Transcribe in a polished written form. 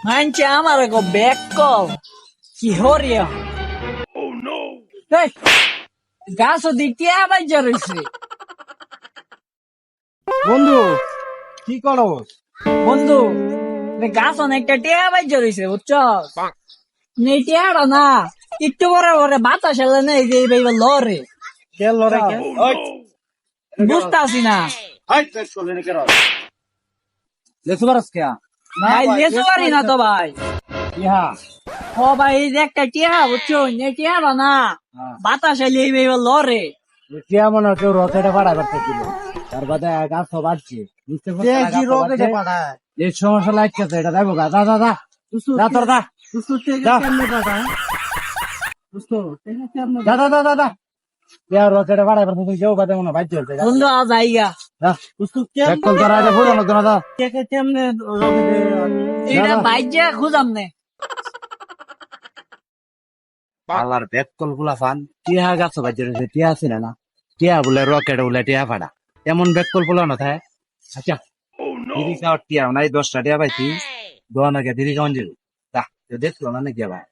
মানছে আমার go back call কি হরিয়া গাছ দিকে আবার জড়িয়েছে বন্ধু কি করো? বন্ধু গাছ অনেকটা টিয়া আবার জড়িয়েছে বুঝছ টিয়াটা না একটু পরে পরে বাতাস এলে না এই যে এইবার লরে কেন লড়াই কেন? বুঝতেছি না লেসু বারস কে? ভাই লেসু পারি না তো ভাই ইহা ও ভাই এই যে একটা টিয়া বুঝছো টিয়াটা না বাতাস এলে এইবার লরে কে মনে কেউ রকেটে পাঠায় পারতেছিল, তার বাদে গাছ তো বাড়ছে, বুঝতে পারছি। এই সমস্যা লাগতেছে, এটা দেখো গা, দা দা দা দা তোর দা দা দা দা দা দা রকেটে পাঠায় পারতেছে, কেউ বাদে মনে বাইর চলছে বন্ধু আ জায়গা এটা বাইজা খুঁজাম নে আল্লাহর ব্যাককল গুলা ফান টিয়া গাছ বাজে রয়েছে, টিয়া আছে না টিয়া বলে রকেট বলে টিয়া ফাটা, এমন ব্যাককল বলানো থাকে। আচ্ছা দিদি খাওয়ার টিয়া নাই 10টা টিয়া পাইছি দোয়ানাকে দিদি খাওয়ান যাবো দেখলো না নাকি আবার